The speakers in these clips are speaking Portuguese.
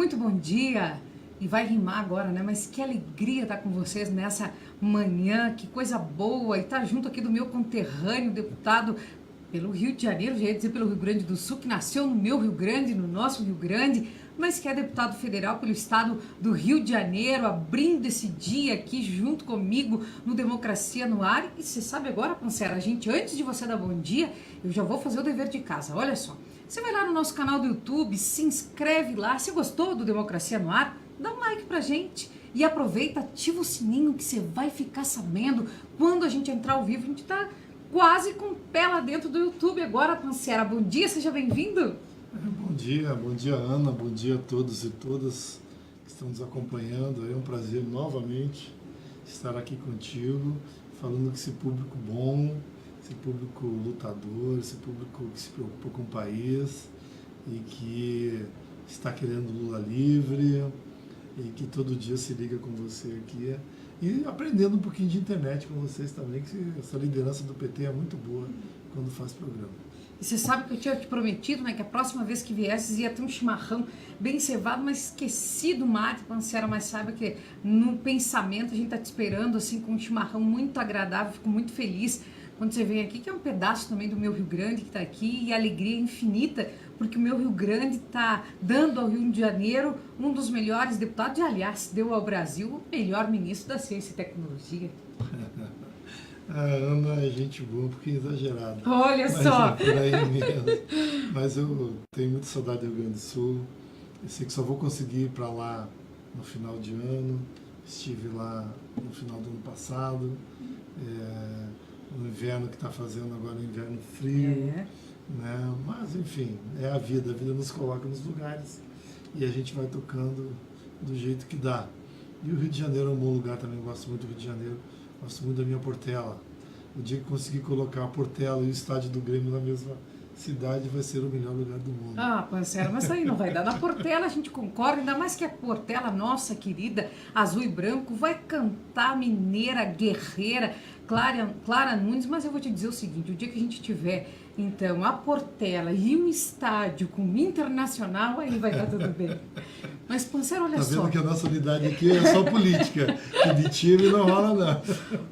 Muito bom dia! E vai rimar agora, né? Mas que alegria estar com vocês nessa manhã, que coisa boa! E estar junto aqui do meu conterrâneo, deputado pelo Rio de Janeiro, já ia dizer pelo Rio Grande do Sul, que nasceu no meu Rio Grande, no nosso Rio Grande, mas que é deputado federal pelo estado do Rio de Janeiro, abrindo esse dia aqui junto comigo no Democracia no Ar. E você sabe agora, Pancera, a gente, antes de você dar bom dia, eu já vou fazer o dever de casa, olha só. Você vai lá no nosso canal do YouTube, se inscreve lá, se gostou do Democracia no Ar, dá um like pra gente e aproveita, ativa o sininho que você vai ficar sabendo quando a gente entrar ao vivo. A gente tá quase com o pé lá dentro do YouTube agora, Pancera. Bom dia, seja bem-vindo. Bom dia Ana, bom dia a todos e todas que estão nos acompanhando. É um prazer novamente estar aqui contigo, falando com esse público bom, esse público lutador, esse público que se preocupa com o país e que está querendo Lula livre e que todo dia se liga com você aqui e aprendendo um pouquinho de internet com vocês também, que essa liderança do PT é muito boa quando faz programa. E você sabe que eu tinha te prometido, né, que a próxima vez que viesses ia ter um chimarrão bem cevado, mas esqueci do mate, Pancera, mas saiba que no pensamento a gente tá te esperando assim com um chimarrão muito agradável, fico muito feliz quando você vem aqui, que é um pedaço também do meu Rio Grande que está aqui, e alegria infinita, porque o meu Rio Grande está dando ao Rio de Janeiro um dos melhores deputados, e aliás, deu ao Brasil o melhor ministro da Ciência e Tecnologia. A Ana é gente boa, um pouquinho exagerada. Olha mas só! É por aí mesmo. Mas eu tenho muita saudade do Rio Grande do Sul. Eu sei que só vou conseguir ir para lá no final de ano. Estive lá no final do ano passado. No inverno que está fazendo agora, no inverno frio. Né? Mas, enfim, é a vida nos coloca nos lugares e a gente vai tocando do jeito que dá. E o Rio de Janeiro é um bom lugar também, eu gosto muito do Rio de Janeiro, gosto muito da minha Portela. O dia que conseguir colocar a Portela e o estádio do Grêmio na mesma cidade vai ser o melhor lugar do mundo. Ah, Pancera, mas aí não vai dar. Na Portela a gente concorda, ainda mais que a Portela, nossa querida, azul e branco, vai cantar mineira, guerreira, Clara Nunes, mas eu vou te dizer o seguinte, o dia que a gente tiver, então, a Portela e um estádio com Internacional, aí vai dar tudo bem. Mas, Pancera, olha só. Tá vendo que a nossa unidade aqui é só política, que de time não rola não.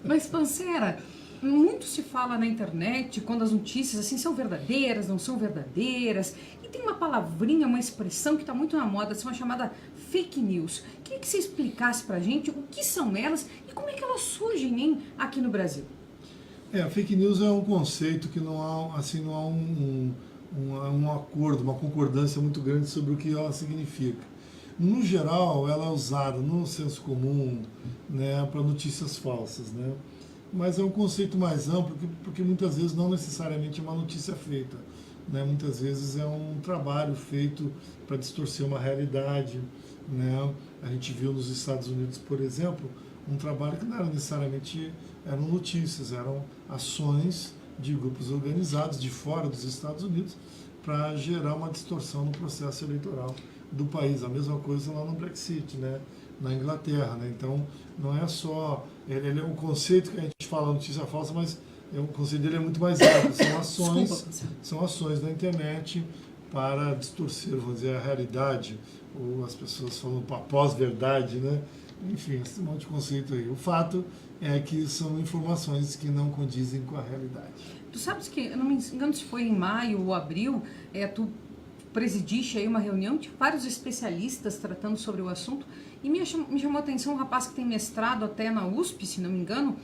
Mas, Pancera, muito se fala na internet quando as notícias assim são verdadeiras, não são verdadeiras, e tem uma palavrinha, uma expressão que está muito na moda, são a chamada fake news. Queria que você explicasse pra gente o que são elas e como é que elas surgem, hein, aqui no Brasil. A fake news é um conceito que não há, assim, não há um acordo, uma concordância muito grande sobre o que ela significa. No geral, ela é usada no senso comum, né, para notícias falsas, né? Mas é um conceito mais amplo, porque muitas vezes não necessariamente é uma notícia feita, né? Muitas vezes é um trabalho feito para distorcer uma realidade, né? A gente viu nos Estados Unidos, por exemplo, um trabalho que não era necessariamente eram notícias, eram ações de grupos organizados de fora dos Estados Unidos para gerar uma distorção no processo eleitoral do país. A mesma coisa lá no Brexit, né? Na Inglaterra, né? Então, não é só... Ele é um conceito que a gente fala notícia falsa, mas o conceito dele é muito mais amplo. São ações na internet para distorcer, vamos dizer, a realidade, ou as pessoas falam para pós-verdade, né? Enfim, esse monte de conceito aí. O fato é que são informações que não condizem com a realidade. Tu sabes que, eu não me engano se foi em maio ou abril, tu presidiste aí uma reunião de vários especialistas tratando sobre o assunto, e me chamou a atenção um rapaz que tem mestrado até na USP, se não me engano,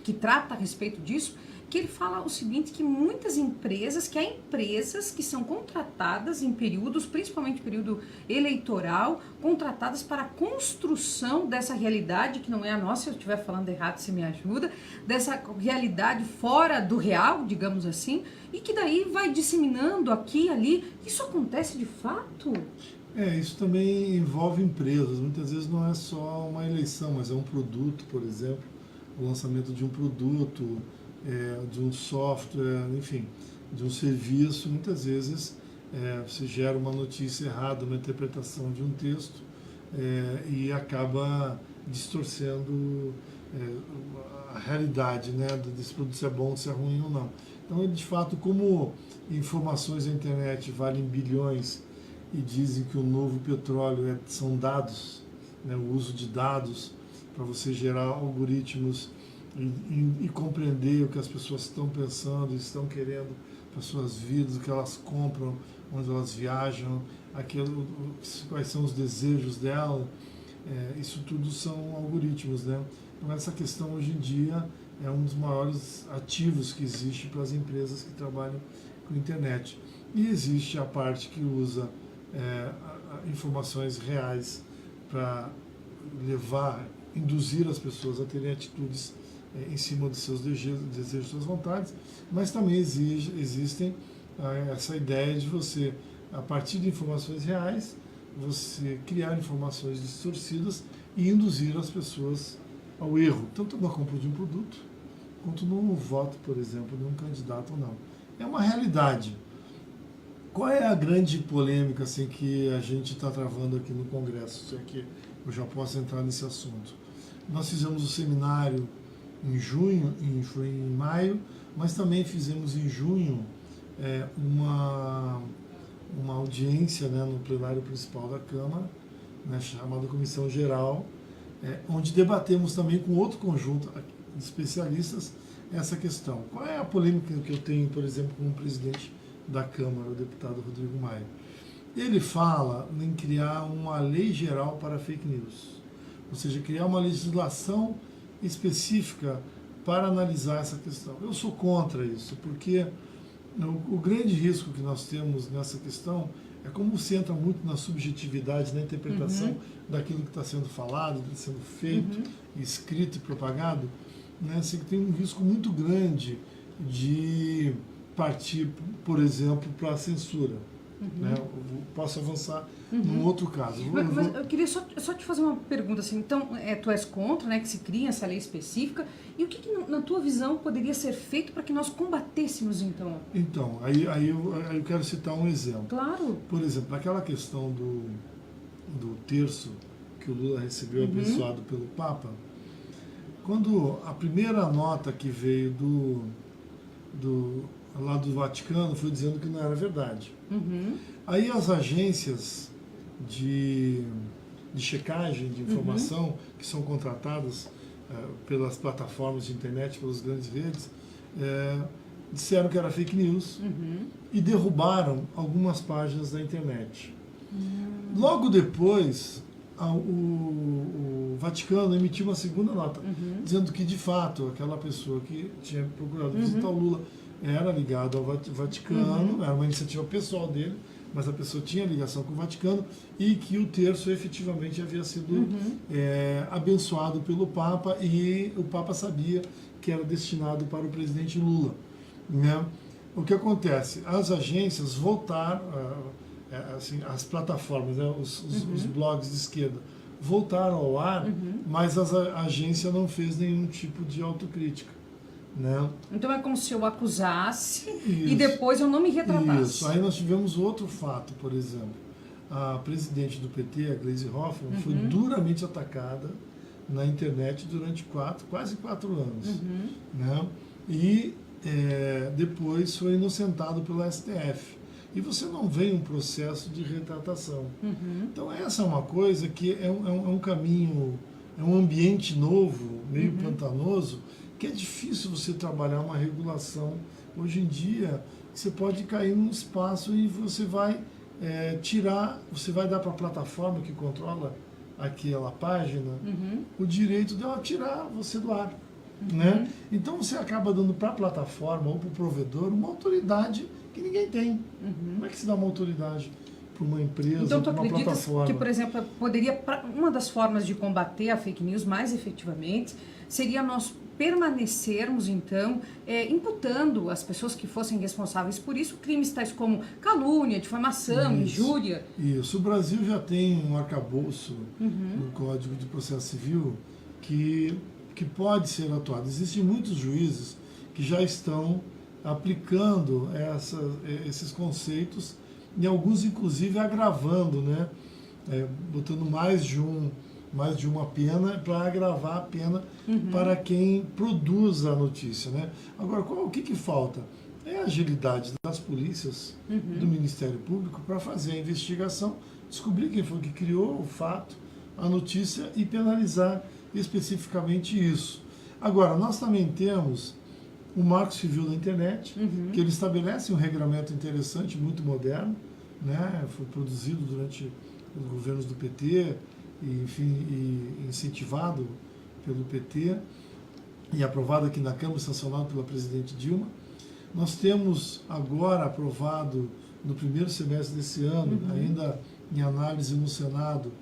que trata a respeito disso, que ele fala o seguinte, que muitas empresas, que há empresas que são contratadas em períodos, principalmente período eleitoral, contratadas para a construção dessa realidade, que não é a nossa, se eu estiver falando errado, você me ajuda, dessa realidade fora do real, digamos assim, e que daí vai disseminando aqui e ali. Isso acontece de fato? Isso também envolve empresas. Muitas vezes não é só uma eleição, mas é um produto, por exemplo, o lançamento de um produto, de um software, enfim, de um serviço. Muitas vezes você gera uma notícia errada, uma interpretação de um texto e acaba distorcendo a realidade, né, desse produto, se é bom, se é ruim ou não. Então, de fato, como informações na internet valem bilhões e dizem que o novo petróleo são dados, né, o uso de dados para você gerar algoritmos e compreender o que as pessoas estão pensando, estão querendo para suas vidas, o que elas compram, onde elas viajam, quais são os desejos dela. Isso tudo são algoritmos, né? Então essa questão hoje em dia é um dos maiores ativos que existe para as empresas que trabalham com internet. E existe a parte que usa informações reais para induzir as pessoas a terem atitudes em cima dos seus desejos, suas vontades, mas também existem essa ideia de você, a partir de informações reais, você criar informações distorcidas e induzir as pessoas ao erro, tanto na compra de um produto, quanto no voto, por exemplo, de um candidato ou não. É uma realidade. Qual é a grande polêmica assim, que a gente está travando aqui no Congresso? Se é que eu já posso entrar nesse assunto. Nós fizemos o seminário em junho, foi em maio, mas também fizemos em junho uma audiência, né, no plenário principal da Câmara, né, chamada Comissão Geral, onde debatemos também com outro conjunto de especialistas essa questão. Qual é a polêmica que eu tenho, por exemplo, com o presidente da Câmara, o deputado Rodrigo Maia? Ele fala em criar uma lei geral para fake news, ou seja, criar uma legislação específica para analisar essa questão. Eu sou contra isso, porque o grande risco que nós temos nessa questão é como você entra muito na subjetividade, na interpretação daquilo que está sendo falado, que está sendo feito, escrito e propagado, né? Você tem um risco muito grande de partir, por exemplo, para a censura. Né? Eu posso avançar num outro caso. Mas eu queria só te fazer uma pergunta assim. Então, tu és contra, né, que se crie essa lei específica, e o que na tua visão poderia ser feito para que nós combatêssemos então? Então, aí eu quero citar um exemplo. Claro. Por exemplo, naquela questão do terço que o Lula recebeu abençoado pelo Papa, quando a primeira nota que veio lá do Vaticano foi dizendo que não era verdade. Aí as agências de checagem de informação que são contratadas pelas plataformas de internet, pelas grandes redes, disseram que era fake news e derrubaram algumas páginas da internet. Logo depois, o Vaticano emitiu uma segunda nota, dizendo que, de fato, aquela pessoa que tinha procurado visitar o Lula era ligada ao Vaticano, era uma iniciativa pessoal dele, mas a pessoa tinha ligação com o Vaticano, e que o terço efetivamente havia sido abençoado pelo Papa, e o Papa sabia que era destinado para o presidente Lula. Né? O que acontece? As agências voltaram, assim, as plataformas, né, os blogs de esquerda voltaram ao ar, mas a agência não fez nenhum tipo de autocrítica. Né? Então é como se eu acusasse e depois eu não me retratasse. Isso. Aí nós tivemos outro fato, por exemplo. A presidente do PT, a Gleisi Hoffmann, foi duramente atacada na internet durante quase 4 anos. Né? E depois foi inocentado pelo STF. E você não vê um processo de retratação. Então essa é uma coisa que é um caminho, é um ambiente novo, meio pantanoso, que é difícil você trabalhar uma regulação. Hoje em dia, você pode cair num espaço e você vai você vai dar para a plataforma que controla aquela página o direito de ela tirar você do ar. Né? Então você acaba dando para a plataforma ou para o provedor uma autoridade que ninguém tem. Como é que se dá uma autoridade para uma empresa, então, para uma plataforma? Que, por exemplo, uma das formas de combater a fake news mais efetivamente seria nós permanecermos, então, imputando as pessoas que fossem responsáveis por isso crimes tais como calúnia, difamação, injúria. Isso. O Brasil já tem um arcabouço no Código de Processo Civil que pode ser atuado. Existem muitos juízes que já estão aplicando esses conceitos, e alguns, inclusive, agravando, né? Botando mais de uma pena para agravar a pena para quem produz a notícia. Né? Agora, o que falta? é a agilidade das polícias, do Ministério Público, para fazer a investigação, descobrir quem foi que criou o fato, a notícia e penalizar especificamente isso. Agora, nós também temos o Marco Civil da Internet, que ele estabelece um regramento interessante, muito moderno, né? Foi produzido durante os governos do PT, e incentivado pelo PT e aprovado aqui na Câmara, sancionado pela presidente Dilma. Nós temos agora aprovado no primeiro semestre desse ano, ainda em análise no Senado,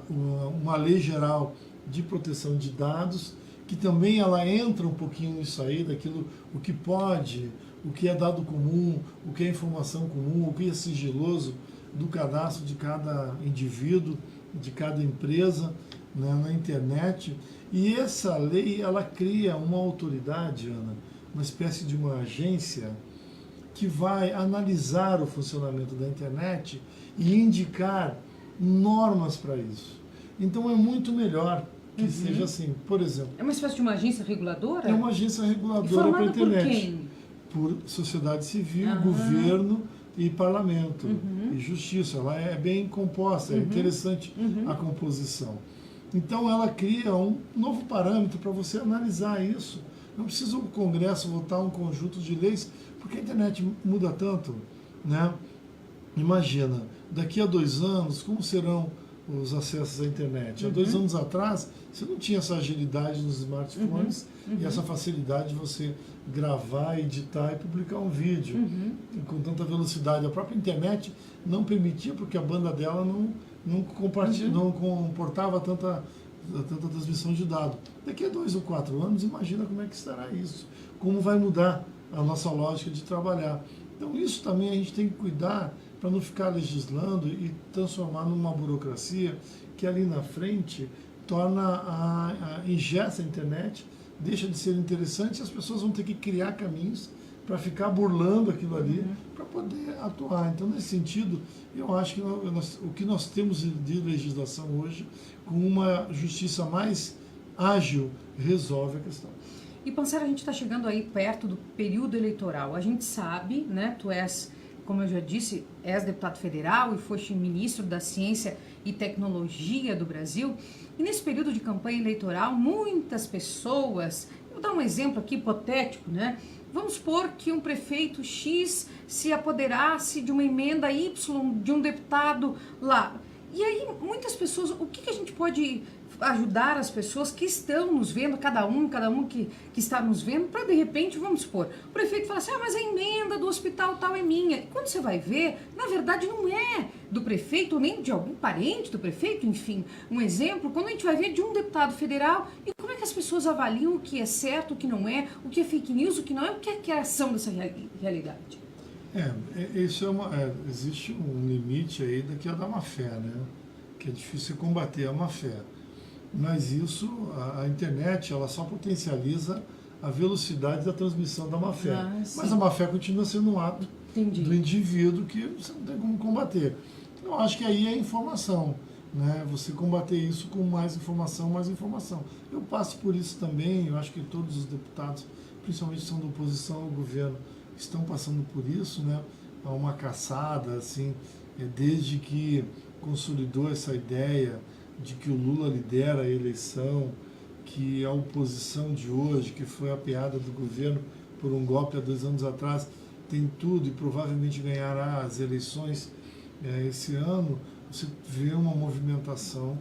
uma lei geral de proteção de dados, que também ela entra um pouquinho nisso aí, daquilo, o que pode, o que é dado comum, o que é informação comum, o que é sigiloso do cadastro de cada indivíduo, de cada empresa, né, na internet. E essa lei, ela cria uma autoridade, Ana, uma espécie de uma agência que vai analisar o funcionamento da internet e indicar normas para isso. Então é muito melhor que seja assim. Por exemplo... É uma espécie de uma agência reguladora? É uma agência reguladora para a internet. Por quem? Por sociedade civil, governo e parlamento e justiça. Ela é bem composta, é interessante a composição. Então ela cria um novo parâmetro para você analisar isso. Não precisa o Congresso votar um conjunto de leis, porque a internet muda tanto, né? Imagina, daqui a 2 anos, como serão os acessos à internet? Há 2 anos atrás, você não tinha essa agilidade nos smartphones e essa facilidade de você gravar, editar e publicar um vídeo com tanta velocidade. A própria internet não permitia, porque a banda dela não comportava tanta transmissão de dados. Daqui a 2 ou 4 anos, imagina como é que estará isso, como vai mudar a nossa lógica de trabalhar. Então isso também a gente tem que cuidar para não ficar legislando e transformar numa burocracia que ali na frente ingessa a internet, deixa de ser interessante e as pessoas vão ter que criar caminhos para ficar burlando aquilo ali para poder atuar. Então, nesse sentido, eu acho que o que nós temos de legislação hoje, com uma justiça mais ágil, resolve a questão. E, Pancera, a gente está chegando aí perto do período eleitoral. A gente sabe, né, tu és, como eu já disse, és deputado federal e foste ministro da Ciência e Tecnologia do Brasil. E nesse período de campanha eleitoral, muitas pessoas, eu vou dar um exemplo aqui hipotético, né? Vamos supor que um prefeito X se apoderasse de uma emenda Y de um deputado lá. E aí, muitas pessoas, o que a gente pode ajudar as pessoas que estão nos vendo, cada um que está nos vendo, para de repente, vamos supor, o prefeito fala assim, mas a emenda do hospital tal é minha. E quando você vai ver, na verdade não é do prefeito, ou nem de algum parente do prefeito, enfim. Um exemplo, quando a gente vai ver de um deputado federal, e como é que as pessoas avaliam o que é certo, o que não é, o que é fake news, o que não é, o que é criação dessa realidade? Existe um limite aí que é da má-fé, né? Que é difícil combater a má-fé. Mas isso, a internet, ela só potencializa a velocidade da transmissão da má-fé. Mas a má-fé continua sendo um ato do indivíduo que você não tem como combater. Eu acho que aí é informação, né? Você combater isso com mais informação, mais informação. Eu passo por isso também, eu acho que todos os deputados, principalmente que são da oposição ao governo, estão passando por isso, né? Há uma caçada, assim, desde que consolidou essa ideia de que o Lula lidera a eleição, que a oposição de hoje, que foi apeada do governo por um golpe há 2 anos atrás, tem tudo e provavelmente ganhará as eleições esse ano. Você vê uma movimentação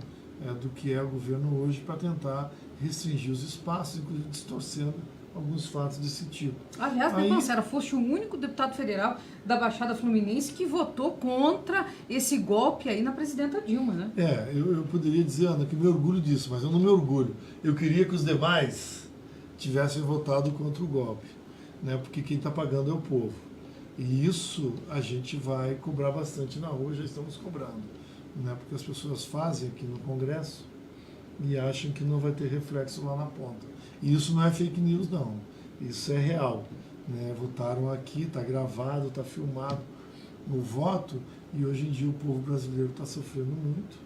do que é o governo hoje para tentar restringir os espaços, inclusive distorcendo alguns fatos desse tipo. Aliás, Pancera, foste o único deputado federal da Baixada Fluminense que votou contra esse golpe aí na presidenta Dilma, né? Eu poderia dizer, Ana, que me orgulho disso, mas eu não me orgulho. Eu queria que os demais tivessem votado contra o golpe, né? Porque quem está pagando é o povo. E isso a gente vai cobrar bastante na rua, já estamos cobrando, né? Porque as pessoas fazem aqui no Congresso e acham que não vai ter reflexo lá na ponta. E isso não é fake news, não. Isso é real, né? Votaram aqui, está gravado, está filmado o voto, e hoje em dia o povo brasileiro está sofrendo muito,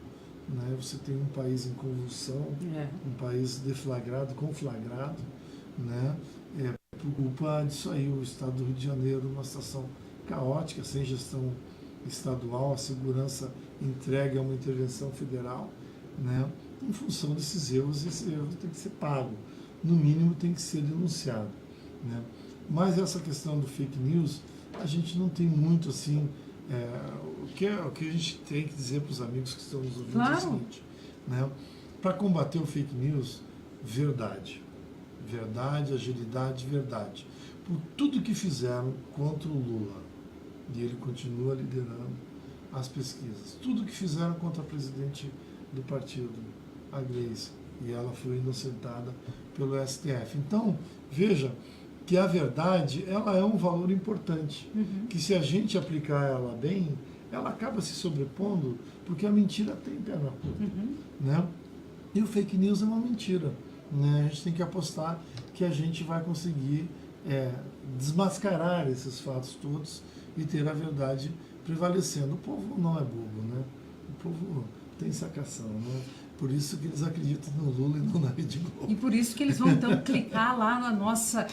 né? Você tem um país em convulsão, um país deflagrado, conflagrado, né? por culpa disso aí, o estado do Rio de Janeiro, uma situação caótica, sem gestão estadual, a segurança entregue a uma intervenção federal, né? Em função desses erros, esse erro tem que ser pago, no mínimo tem que ser denunciado, né? Mas essa questão do fake news, a gente não tem muito assim, o que a gente tem que dizer para os amigos que estão nos ouvindo claro. É o seguinte, né? Para combater o fake news, verdade, agilidade, verdade. Por tudo que fizeram contra o Lula, e ele continua liderando as pesquisas, tudo que fizeram contra a presidente do partido, a Gleice, e ela foi inocentada pelo STF. Então, veja que a verdade, ela é um valor importante, que se a gente aplicar ela bem, ela acaba se sobrepondo, porque a mentira tem perna curta, né? E o fake news é uma mentira, né? A gente tem que apostar que a gente vai conseguir desmascarar esses fatos todos e ter a verdade prevalecendo. O povo não é bobo, né? O povo tem sacação, né? Por isso que eles acreditam no Lula e não na Rede Globo. E por isso que eles vão então clicar lá na nossa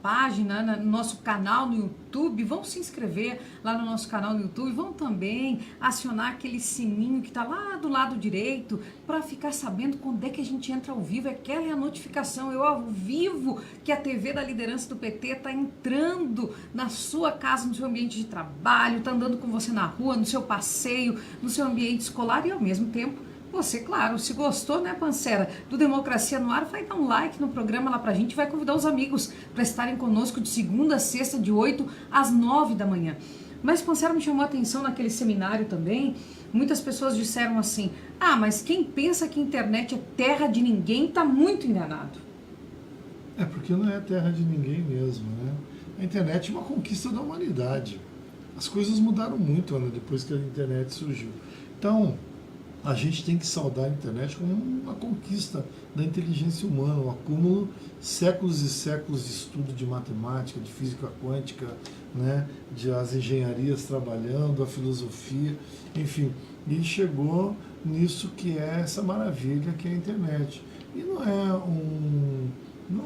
página, no nosso canal no YouTube, vão se inscrever lá no nosso canal no YouTube, vão também acionar aquele sininho que está lá do lado direito para ficar sabendo quando é que a gente entra ao vivo. Aquela é a notificação, eu ao vivo, que a TV da liderança do PT está entrando na sua casa, no seu ambiente de trabalho, está andando com você na rua, no seu passeio, no seu ambiente escolar e ao mesmo tempo você, claro, se gostou, né, Pancera, do Democracia no Ar, vai dar um like no programa lá pra gente e vai convidar os amigos para estarem conosco de segunda a sexta, de 8 às 9 da manhã. Mas, Pancera, me chamou a atenção naquele seminário também, muitas pessoas disseram assim, mas quem pensa que a internet é terra de ninguém tá muito enganado. É porque não é terra de ninguém mesmo, né? A internet é uma conquista da humanidade. As coisas mudaram muito, Ana, depois que a internet surgiu. Então, a gente tem que saudar a internet como uma conquista da inteligência humana, um acúmulo séculos e séculos de estudo de matemática, de física quântica, né, de as engenharias trabalhando, a filosofia, enfim, e chegou nisso que é essa maravilha que é a internet. E não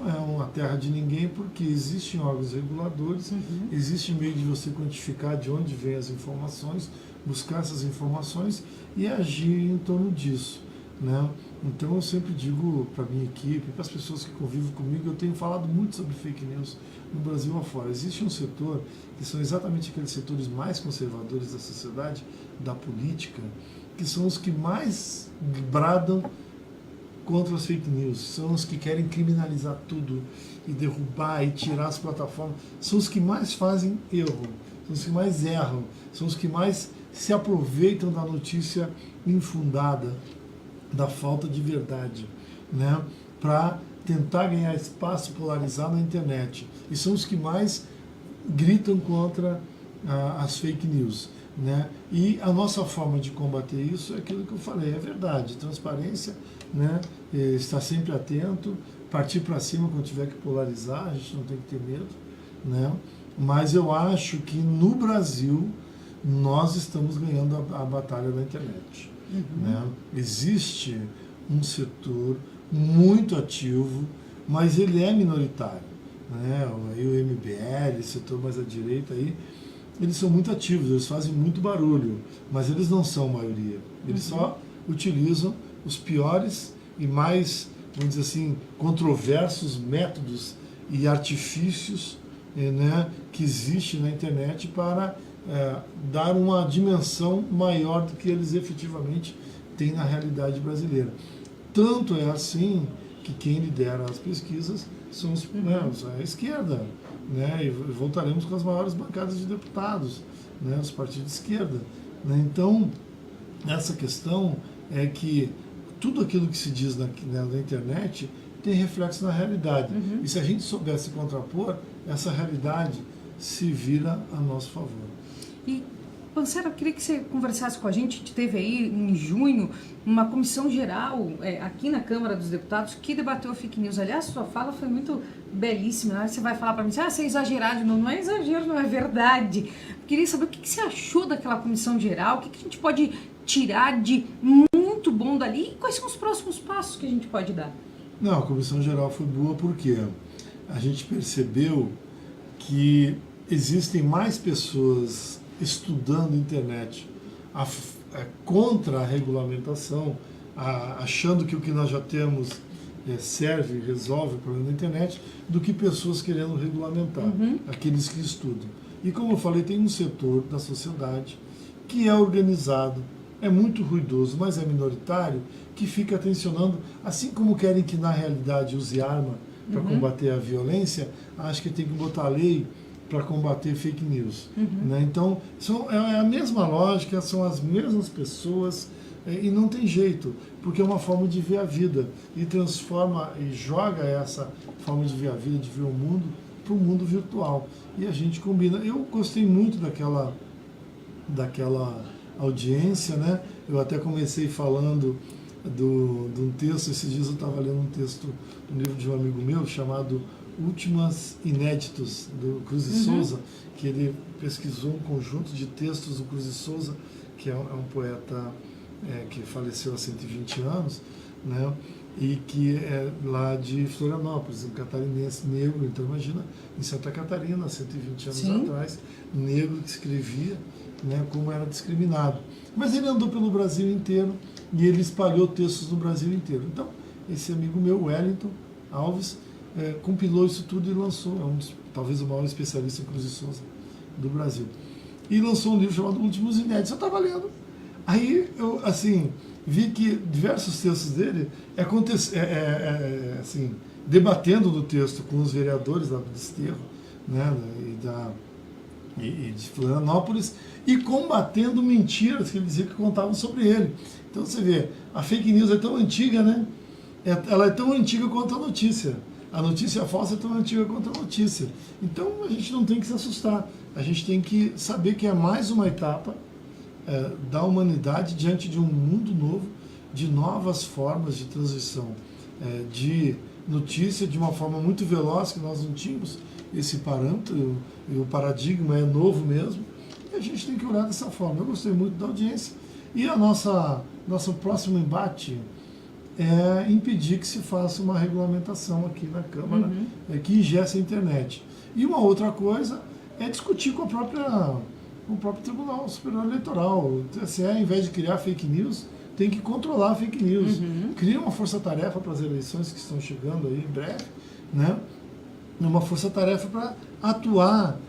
é uma terra de ninguém, porque existem órgãos reguladores, existe meio de você quantificar de onde vêm as informações, buscar essas informações e agir em torno disso, né? Então eu sempre digo para a minha equipe, para as pessoas que convivem comigo, eu tenho falado muito sobre fake news no Brasil afora. Existe um setor, que são exatamente aqueles setores mais conservadores da sociedade, da política, que são os que mais bradam contra as fake news, são os que querem criminalizar tudo e derrubar e tirar as plataformas, são os que mais fazem erro, são os que mais erram, são os que mais se aproveitam da notícia infundada, da falta de verdade, né, para tentar ganhar espaço polarizado na internet. E são os que mais gritam contra as fake news, né? E a nossa forma de combater isso é aquilo que eu falei, é verdade, transparência, né? Estar sempre atento, partir para cima quando tiver que polarizar, a gente não tem que ter medo, né? Mas eu acho que no Brasil nós estamos ganhando a batalha da internet, né? Existe um setor muito ativo, mas ele é minoritário, né? Aí o MBL, esse setor mais à direita aí, eles são muito ativos, eles fazem muito barulho, mas eles não são maioria. Eles só utilizam os piores e mais, vamos dizer assim, controversos métodos e artifícios, né, que existem na internet para dar uma dimensão maior do que eles efetivamente têm na realidade brasileira. Tanto é assim que quem lidera as pesquisas são a esquerda, né, e voltaremos com as maiores bancadas de deputados, né, os partidos de esquerda, né. Então, essa questão é que tudo aquilo que se diz na internet tem reflexo na realidade. E se a gente soubesse contrapor, essa realidade se vira a nosso favor. E, Pancera, eu queria que você conversasse com a gente. A gente teve aí, em junho, uma comissão geral aqui na Câmara dos Deputados que debateu fake news. Aliás, sua fala foi muito belíssima. Né? Você vai falar para mim, você é exagerado. Não é exagero, não é verdade. Eu queria saber o que você achou daquela comissão geral, o que a gente pode tirar de muito bom dali e quais são os próximos passos que a gente pode dar. Não, a comissão geral foi boa porque a gente percebeu que existem mais pessoas estudando internet contra a regulamentação, achando que o que nós já temos serve e resolve o problema da internet, do que pessoas querendo regulamentar, aqueles que estudam. E como eu falei, tem um setor da sociedade que é organizado, é muito ruidoso, mas é minoritário, que fica tensionando, assim como querem que na realidade use arma para combater a violência, acho que tem que botar lei para combater fake news. Né? Então, é a mesma lógica, são as mesmas pessoas, e não tem jeito, porque é uma forma de ver a vida, e transforma e joga essa forma de ver a vida, de ver o mundo, para o mundo virtual. E a gente combina. Eu gostei muito daquela audiência, né? Eu até comecei falando de um texto, esses dias eu estava lendo um texto do livro de um amigo meu, chamado Últimas Inéditos, do Cruz e Souza, que ele pesquisou um conjunto de textos do Cruz e Souza, que é um poeta que faleceu há 120 anos, né? E que é lá de Florianópolis, um catarinense negro. Então imagina, em Santa Catarina, 120 anos atrás, negro que escrevia, né, como era discriminado. Mas ele andou pelo Brasil inteiro e ele espalhou textos no Brasil inteiro. Então, esse amigo meu, Wellington Alves, compilou isso tudo e lançou, talvez o maior especialista em Cruz e Souza do Brasil. E lançou um livro chamado Últimos Inéditos. Eu estava lendo. Aí eu, assim, vi que diversos textos dele assim, debatendo do texto com os vereadores lá do Desterro, né, e de Florianópolis, e combatendo mentiras que ele dizia que contavam sobre ele. Então você vê, a fake news é tão antiga, né? Ela é tão antiga quanto a notícia. A notícia falsa é tão antiga quanto a notícia. Então a gente não tem que se assustar. A gente tem que saber que é mais uma etapa da humanidade diante de um mundo novo, de novas formas de transição, de notícia de uma forma muito veloz, que nós não tínhamos esse parâmetro, e o paradigma é novo mesmo, e a gente tem que olhar dessa forma. Eu gostei muito da audiência, e nosso próximo embate é impedir que se faça uma regulamentação aqui na Câmara que ingesse a internet. E uma outra coisa é discutir com o próprio Tribunal Superior Eleitoral. O TSE, ao invés de criar fake news, tem que controlar a fake news. Cria uma força-tarefa para as eleições que estão chegando aí em breve, né? Uma força-tarefa para atuar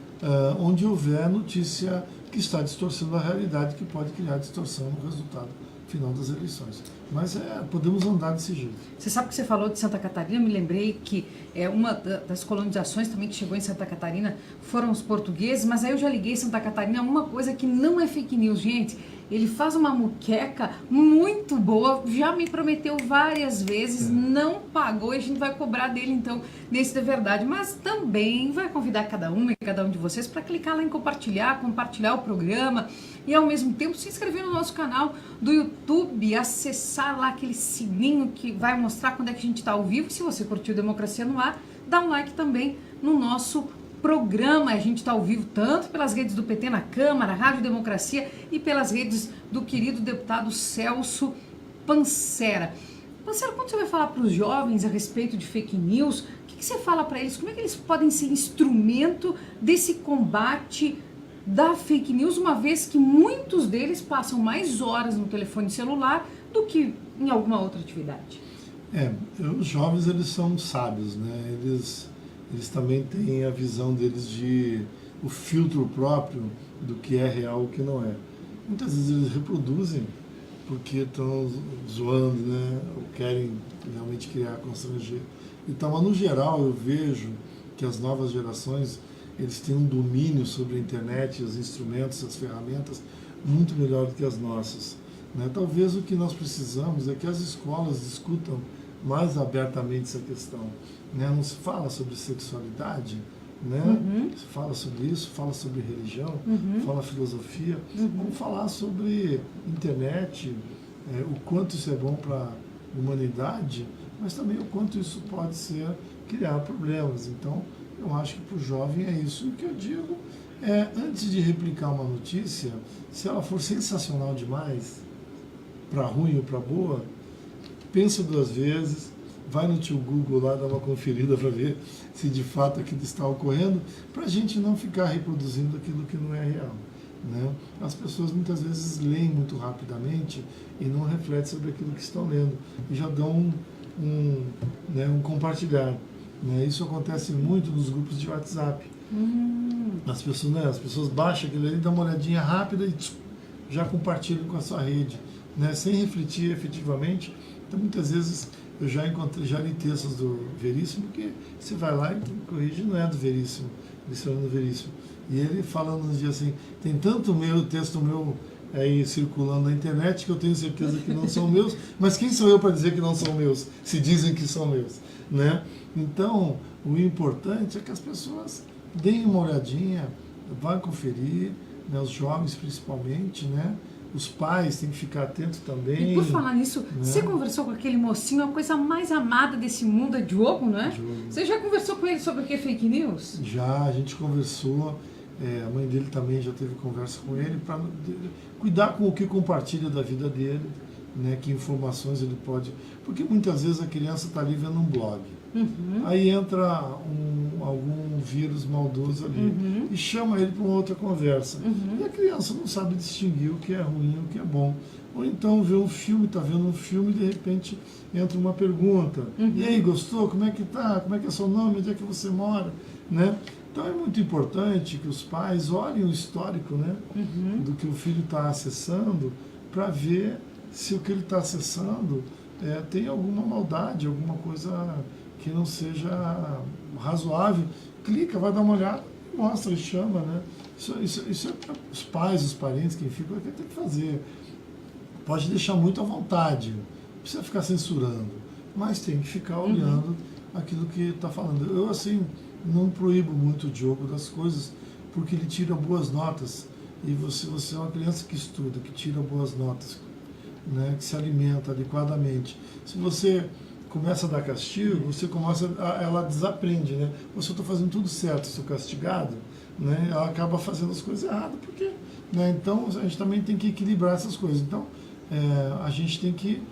onde houver notícia que está distorcendo a realidade, que pode criar distorção no resultado final das eleições. Mas podemos andar desse jeito. Você sabe que você falou de Santa Catarina, me lembrei que uma das colonizações também que chegou em Santa Catarina foram os portugueses, mas aí eu já liguei Santa Catarina a uma coisa que não é fake news, gente. Ele faz uma muqueca muito boa, já me prometeu várias vezes, não pagou, e a gente vai cobrar dele então nesse de verdade, mas também vai convidar cada uma e cada um de vocês para clicar lá em compartilhar o programa e ao mesmo tempo se inscrever no nosso canal do YouTube, acessar lá aquele sininho que vai mostrar quando é que a gente está ao vivo. Se você curtiu Democracia no Ar, dá um like também no nosso programa. A gente está ao vivo tanto pelas redes do PT na Câmara, Rádio Democracia, e pelas redes do querido deputado Celso Pancera. Pancera, quando você vai falar para os jovens a respeito de fake news, o que você fala para eles? Como é que eles podem ser instrumento desse combate da fake news, uma vez que muitos deles passam mais horas no telefone celular do que em alguma outra atividade? Os jovens, eles são sábios, né? Eles também têm a visão deles o filtro próprio do que é real e o que não é. Muitas vezes eles reproduzem porque estão zoando, né? Ou querem realmente criar, constranger. Então, mas no geral, eu vejo que as novas gerações, eles têm um domínio sobre a internet, os instrumentos, as ferramentas, muito melhor do que as nossas, né? Talvez o que nós precisamos é que as escolas discutam mais abertamente essa questão, né? Não se fala sobre sexualidade, né? Se fala sobre isso, fala sobre religião, fala filosofia. Vamos falar sobre internet, o quanto isso é bom para a humanidade, mas também o quanto isso pode criar problemas. Então, eu acho que para o jovem é isso. E o que eu digo antes de replicar uma notícia, se ela for sensacional demais, para ruim ou para boa, pensa duas vezes, vai no tio Google lá, dá uma conferida para ver se de fato aquilo está ocorrendo, para a gente não ficar reproduzindo aquilo que não é real. Né? As pessoas muitas vezes leem muito rapidamente e não refletem sobre aquilo que estão lendo, e já dão né, um compartilhar. Né? Isso acontece muito nos grupos de WhatsApp. As pessoas baixam aquilo ali, dão uma olhadinha rápida e já compartilham com a sua rede, né? Sem refletir efetivamente. Então, muitas vezes, eu já li textos do Veríssimo que você vai lá e corrige, não é do Veríssimo, do Veríssimo. E ele fala nos dias assim, tem tanto texto meu aí circulando na internet que eu tenho certeza que não são meus, mas quem sou eu para dizer que não são meus, se dizem que são meus, né? Então, o importante é que as pessoas deem uma olhadinha, vão conferir, né, os jovens principalmente, né? Os pais têm que ficar atentos também. E por falar nisso, né? Você conversou com aquele mocinho, a coisa mais amada desse mundo é Diogo, não é? Diogo. Você já conversou com ele sobre o que é fake news? Já, a gente conversou, a mãe dele também já teve conversa com ele, para cuidar com o que compartilha da vida dele, né, que informações ele pode... Porque muitas vezes a criança está ali vendo um blog, aí entra algum vírus maldoso ali e chama ele para uma outra conversa. E a criança não sabe distinguir o que é ruim e o que é bom. Ou então vê um filme, está vendo um filme e de repente entra uma pergunta. E aí, gostou? Como é que tá? Como é que é seu nome? Onde é que você mora? Né? Então é muito importante que os pais olhem o histórico, né, do que o filho está acessando, para ver se o que ele está acessando tem alguma maldade, alguma coisa que não seja razoável. Clica, vai dar uma olhada, mostra e chama. Né? Isso é para os pais, os parentes, quem fica, vai ter que fazer. Pode deixar muito à vontade, não precisa ficar censurando, mas tem que ficar olhando aquilo que está falando. Eu, assim, não proíbo muito o Diogo das coisas, porque ele tira boas notas, e você é uma criança que estuda, que tira boas notas, né, que se alimenta adequadamente. Se você começa a dar castigo, ela desaprende, né? Se eu estou fazendo tudo certo, sou castigado, né, ela acaba fazendo as coisas erradas, porque, né, então a gente também tem que equilibrar essas coisas. Então, a gente tem que,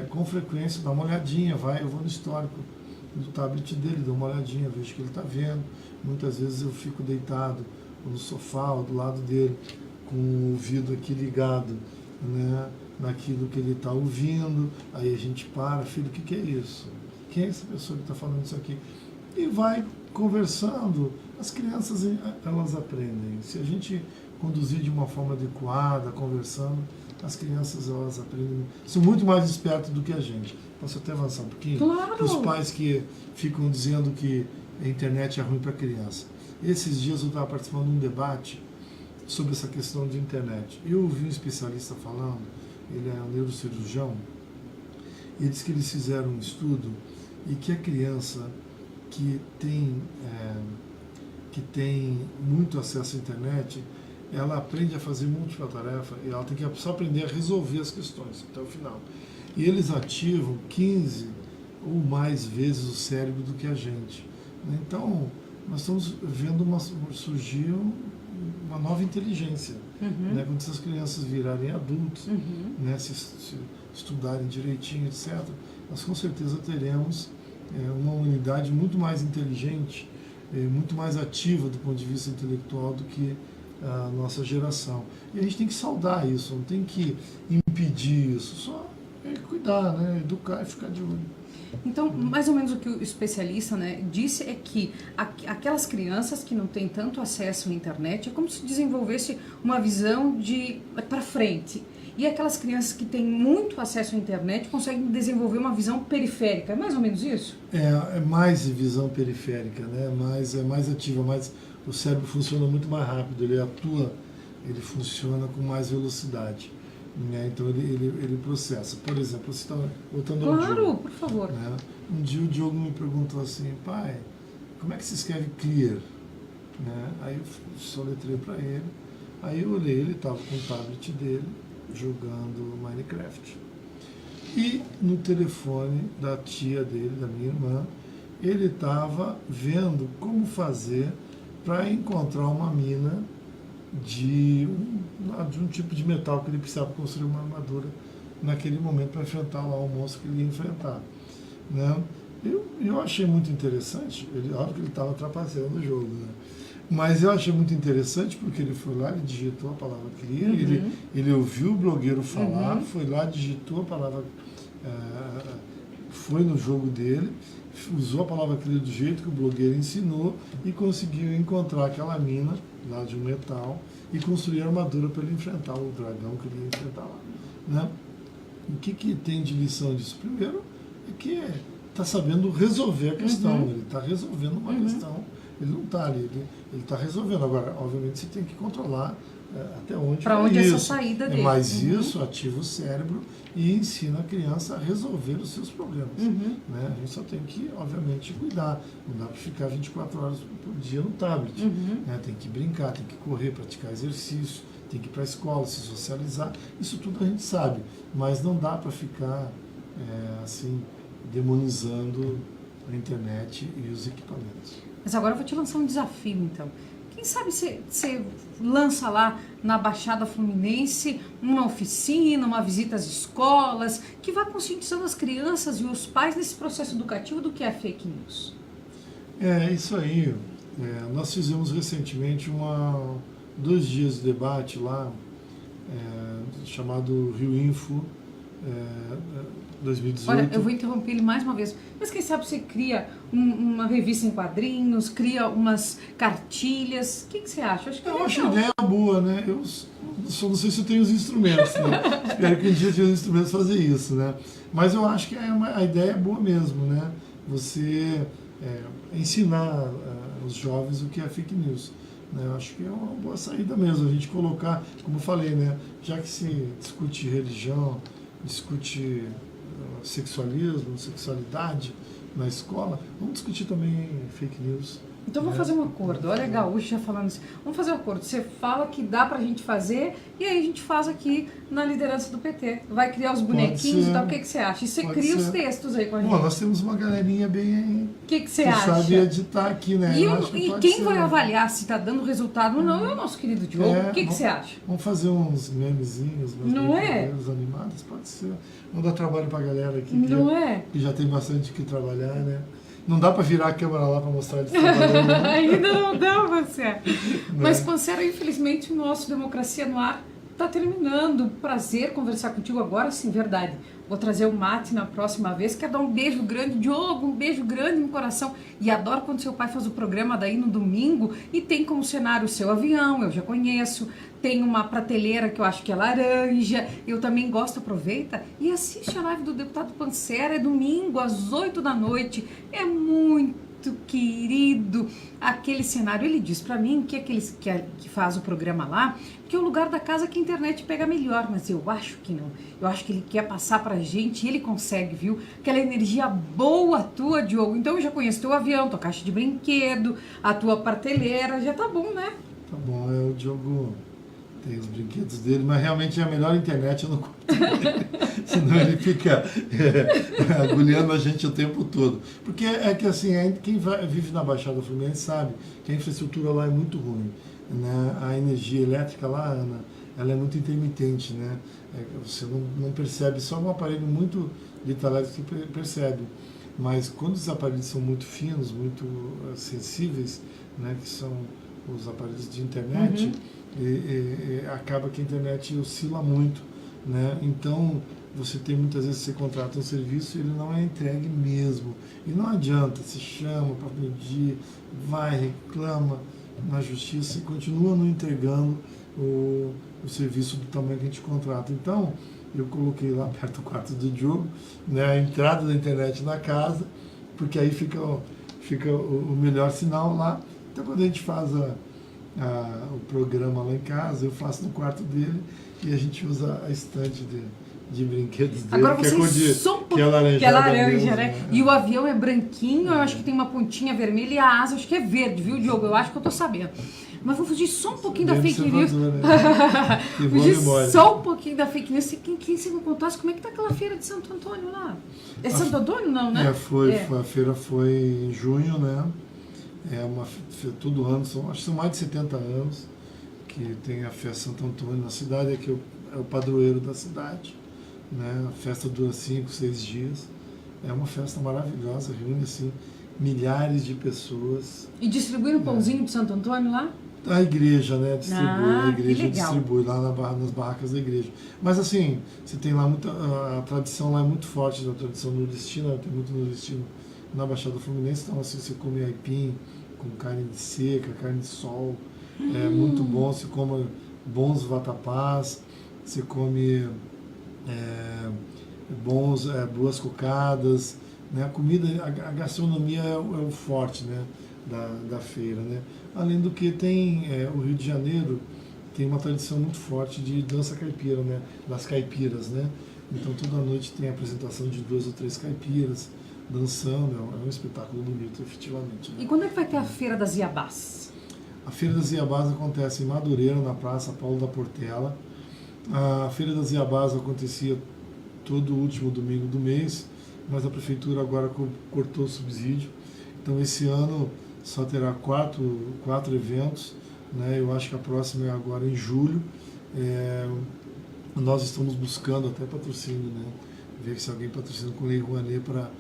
com frequência, dar uma olhadinha, eu vou no histórico do tablet dele, dou uma olhadinha, vejo o que ele está vendo. Muitas vezes eu fico deitado no sofá ou do lado dele, com o ouvido aqui ligado, né, naquilo que ele está ouvindo. Aí a gente para, filho, o que é isso? Quem é essa pessoa que está falando isso aqui? E vai conversando. As crianças, elas aprendem. Se a gente conduzir de uma forma adequada, conversando, as crianças, elas aprendem, são muito mais espertas do que a gente. Posso até avançar um pouquinho? Claro! Os pais que ficam dizendo que a internet é ruim para a criança. Esses dias eu estava participando de um debate sobre essa questão de internet. Eu ouvi um especialista falando, ele é um neurocirurgião, e ele disse que eles fizeram um estudo e que a criança que tem muito acesso à internet, ela aprende a fazer múltipla tarefa e ela tem que só aprender a resolver as questões até o final. E eles ativam 15 ou mais vezes o cérebro do que a gente. Então, nós estamos vendo surgir uma nova inteligência. Né? Quando essas crianças virarem adultos, né? se estudarem direitinho, etc., nós com certeza teremos uma humanidade muito mais inteligente, muito mais ativa do ponto de vista intelectual do que a nossa geração. E a gente tem que saudar isso, não tem que impedir isso, só cuidar, né? Educar e ficar de olho. Então, mais ou menos o que o especialista, né, disse é que aquelas crianças que não têm tanto acesso à internet é como se desenvolvesse uma visão de para frente. E aquelas crianças que têm muito acesso à internet conseguem desenvolver uma visão periférica. É mais ou menos isso? É mais visão periférica, né? É mais ativa, o cérebro funciona muito mais rápido, ele funciona com mais velocidade. Né? Então ele processa. Por exemplo, você está voltando ao Diogo. Claro, por favor. Né? Um dia o Diogo me perguntou assim, pai, como é que se escreve clear? Né? Aí eu soletrei para ele, aí eu olhei, ele estava com o tablet dele, jogando Minecraft. E no telefone da tia dele, da minha irmã, ele estava vendo como fazer para encontrar uma mina de um tipo de metal que ele precisava construir uma armadura naquele momento para enfrentar lá o monstro que ele ia enfrentar. Né? Eu achei muito interessante, óbvio que ele estava trapaceando o jogo, né? Mas eu achei muito interessante porque ele foi lá, ele digitou a palavra cria, ele ouviu o blogueiro falar, foi lá, digitou a palavra, foi no jogo dele, usou a palavra cria do jeito que o blogueiro ensinou e conseguiu encontrar aquela mina lá de um metal e construir a armadura para ele enfrentar o dragão que ele ia enfrentar lá, né? O que tem de lição disso? Primeiro é que está sabendo resolver a questão, ele está resolvendo uma questão, ele não está ali, ele está resolvendo. Agora, obviamente, você tem que controlar até onde para onde essa saída dele. Mas isso ativa o cérebro e ensina a criança a resolver os seus problemas. Né? A gente só tem que, obviamente, cuidar. Não dá para ficar 24 horas por dia no tablet. Né? Tem que brincar, tem que correr, praticar exercício, tem que ir para a escola, se socializar. Isso tudo a gente sabe, mas não dá para ficar assim, demonizando a internet e os equipamentos. Mas agora eu vou te lançar um desafio, então. Quem sabe você lança lá na Baixada Fluminense uma oficina, uma visita às escolas, que vá conscientizando as crianças e os pais nesse processo educativo do que é fake news. Isso aí. Nós fizemos recentemente 2 dias de debate lá, chamado Rio Info 2018. Olha, eu vou interromper ele mais uma vez. Mas quem sabe você cria uma revista em quadrinhos, cria umas cartilhas. O que você acha? Eu acho a ideia boa, né? Eu só não sei se eu tenho os instrumentos, né? Espero que um dia eu tenha os instrumentos para fazer isso, né? Mas eu acho que a ideia é boa mesmo, né? Você ensinar os jovens o que é fake news. Né? Eu acho que é uma boa saída mesmo, a gente colocar, como eu falei, né? Já que se discute religião, discute sexualismo, sexualidade na escola, vamos discutir também fake news. Então vamos fazer um acordo. Olha a Gaúcha falando assim. Vamos fazer um acordo. Você fala que dá pra gente fazer e aí a gente faz aqui na liderança do PT. Vai criar os bonequinhos e tal. O que você acha? E você cria os textos aí com a gente. Bom, nós temos uma galerinha bem... O que você acha? sabe editar aqui, né? E quem vai avaliar se tá dando resultado ou não é o nosso querido Diogo. O que você acha? Vamos fazer uns memezinhos, umas brincadeiras animadas, pode ser. Vamos dar trabalho pra galera aqui. Que já tem bastante que trabalhar, né? Não dá para virar a câmera lá para mostrar eles trabalhando. Né? Ainda não dá, você. Mas, Pancera, infelizmente, o nosso Democracia no Ar está terminando. Prazer conversar contigo agora, sim, verdade. Vou trazer o mate na próxima vez. Quero dar um beijo grande, Diogo, um beijo grande no coração. E adoro quando seu pai faz o programa daí no domingo e tem como cenário o seu avião, eu já conheço. Tem uma prateleira que eu acho que é laranja. Eu também gosto, aproveita e assiste a live do deputado Pancera. É domingo, às 8 da noite. É muito querido aquele cenário. Ele diz pra mim que aqueles que faz o programa lá, que é o lugar da casa que a internet pega melhor, mas eu acho que não. Eu acho que ele quer passar pra gente e ele consegue, viu? Aquela energia boa tua, Diogo. Então eu já conheço teu avião, tua caixa de brinquedo, a tua prateleira, já tá bom, né? Tá bom, o Diogo tem os brinquedos dele, mas realmente é a melhor internet no quarto dele. Senão ele fica agulhando a gente o tempo todo. Porque é que assim, quem vive na Baixada Fluminense sabe que a infraestrutura lá é muito ruim. Né? A energia elétrica lá, Ana, ela é muito intermitente. Né? Você não percebe, só um aparelho muito elétrico que percebe. Mas quando os aparelhos são muito finos, muito sensíveis, né, que são os aparelhos de internet, acaba que a internet oscila muito, né? Então você tem muitas vezes você contrata um serviço e ele não é entregue mesmo, e não adianta, se chama para pedir, vai, reclama na justiça e continua não entregando o serviço do tamanho que a gente contrata. Então eu coloquei lá perto do quarto do Diogo, né, a entrada da internet na casa, porque aí fica o melhor sinal lá. Então quando a gente faz o programa lá em casa, eu faço no quarto dele e a gente usa a estante de brinquedos dele. Agora que é laranja, mesmo, né? E o avião é branquinho, eu acho que tem uma pontinha vermelha e a asa acho que é verde, viu, Diogo? Eu acho que eu tô sabendo. Mas vamos fugir só um pouquinho da fake news. Né? Fugir só um pouquinho da fake news. Quem se me contasse como é que tá aquela feira de Santo Antônio lá? É Santo Antônio não, né? A feira foi em junho, né? É uma feira todo ano, acho que são mais de 70 anos que tem a festa Santo Antônio na cidade, que é o padroeiro da cidade. Né? A festa dura 5, 6 dias É uma festa maravilhosa, reúne assim milhares de pessoas. E distribuindo pãozinho de Santo Antônio lá? A igreja, né, distribui, a igreja que legal. distribui lá nas barracas da igreja. Mas assim, você tem lá muita, a tradição lá é muito forte, a tradição nordestina, tem muito nordestino na Baixada Fluminense, então assim, você come aipim com carne de seca, carne de sol, é muito bom, você come bons vatapás, você come boas cocadas, né, a comida, a gastronomia é o forte, né, da feira, né. Além do que tem o Rio de Janeiro tem uma tradição muito forte de dança caipira, né, das caipiras, né. Então toda noite tem a apresentação de 2 ou 3 caipiras dançando, é um espetáculo bonito, efetivamente. Né? E quando é que vai ter a Feira das Iabás? A Feira das Iabás acontece em Madureira, na Praça Paulo da Portela. A Feira das Iabás acontecia todo último domingo do mês, mas a prefeitura agora cortou o subsídio. Então esse ano só terá quatro eventos, né? Eu acho que a próxima é agora em julho. Nós estamos buscando até patrocínio, né? Ver se alguém patrocina com Lei Rouanet para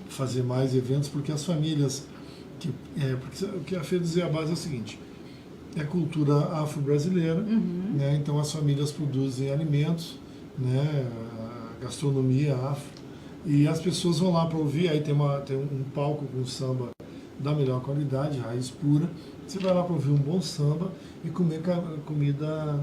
fazer mais eventos, porque as famílias, porque a Feira dos Iabás é o seguinte, é cultura afro-brasileira, né? Então as famílias produzem alimentos, né? A gastronomia afro, e as pessoas vão lá para ouvir, aí tem um palco com samba da melhor qualidade, raiz pura, você vai lá para ouvir um bom samba e comer comida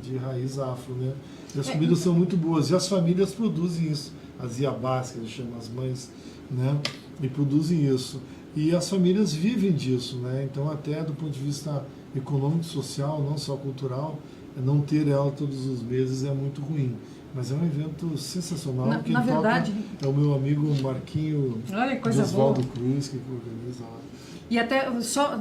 de raiz afro, né? E as comidas são muito boas, e as famílias produzem isso, as iabás, que eles chamam as mães, né? E produzem isso. E as famílias vivem disso, né? Então até do ponto de vista econômico, social, não só cultural, não ter ela todos os meses é muito ruim. Mas é um evento sensacional. Quem toca verdade, é o meu amigo Marquinho Oswaldo Cruz, que organiza lá. E até só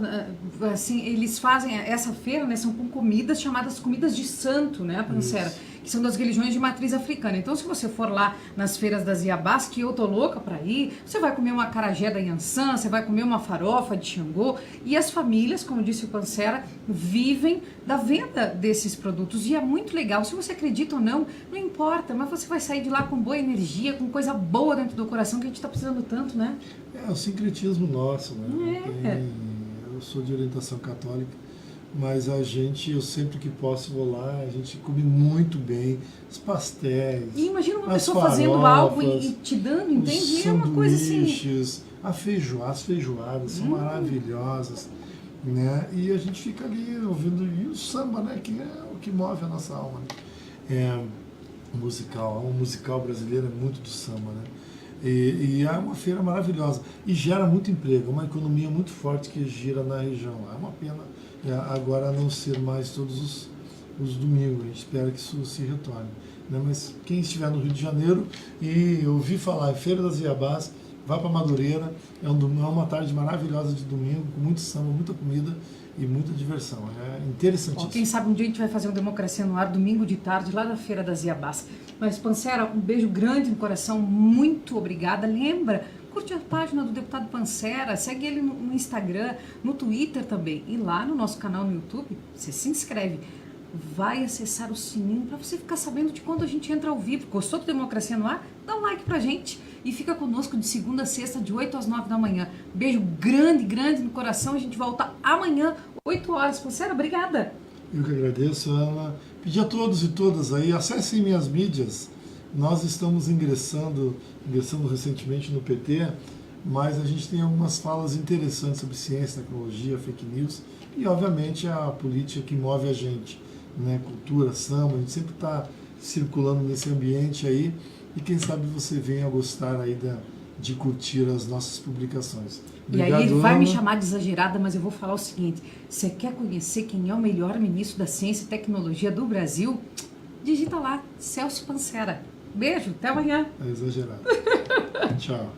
assim, eles fazem essa feira, né, são com comidas chamadas comidas de santo, né, Pancera, que são das religiões de matriz africana. Então, se você for lá nas feiras das Iabás, que eu tô louca para ir, você vai comer uma acarajé da Yansan, você vai comer uma farofa de Xangô, e as famílias, como disse o Pancera, vivem da venda desses produtos, e é muito legal. Se você acredita ou não, não importa, mas você vai sair de lá com boa energia, com coisa boa dentro do coração, que a gente tá precisando tanto, né? É o sincretismo nosso, né? Eu sou de orientação católica, mas eu sempre que posso vou lá, a gente come muito bem, os pastéis. E imagina uma pessoa farofas, fazendo algo e te dando, entende? É uma coisa assim. As feijoadas são maravilhosas, né? E a gente fica ali ouvindo, e o samba, né? Que é o que move a nossa alma. Né? O musical brasileiro é muito do samba, né? E é uma feira maravilhosa e gera muito emprego, uma economia muito forte que gira na região. É uma pena agora não ser mais todos os domingos, a gente espera que isso se retorne. Né? Mas quem estiver no Rio de Janeiro e ouvir falar em Feira das Iabás, vá para Madureira, é uma tarde maravilhosa de domingo, com muito samba, muita comida e muita diversão. É interessantíssimo. Quem sabe um dia a gente vai fazer um Democracia no Ar, domingo de tarde, lá na Feira das Iabás. Mas, Pancera, um beijo grande no coração, muito obrigada. Lembra, curte a página do deputado Pancera, segue ele no Instagram, no Twitter também. E lá no nosso canal no YouTube, você se inscreve. Vai acessar o sininho para você ficar sabendo de quando a gente entra ao vivo. Gostou do Democracia no Ar? Dá um like pra gente e fica conosco de segunda a sexta, de 8 às 9 da manhã. Beijo grande, grande no coração. A gente volta amanhã, 8 horas. Pancera, obrigada. Eu que agradeço, Ana. Pedir a todos e todas aí, acessem minhas mídias. Nós estamos ingressando recentemente no PT, mas a gente tem algumas falas interessantes sobre ciência, tecnologia, fake news e, obviamente, a política que move a gente. Né, cultura, samba, a gente sempre está circulando nesse ambiente aí e quem sabe você venha gostar aí de curtir as nossas publicações. Obrigado, e aí ele vai Ana. me chamar de exagerada, mas eu vou falar o seguinte, você quer conhecer quem é o melhor ministro da Ciência e Tecnologia do Brasil? Digita lá, Celso Pancera. Beijo, até amanhã. É exagerado. Tchau.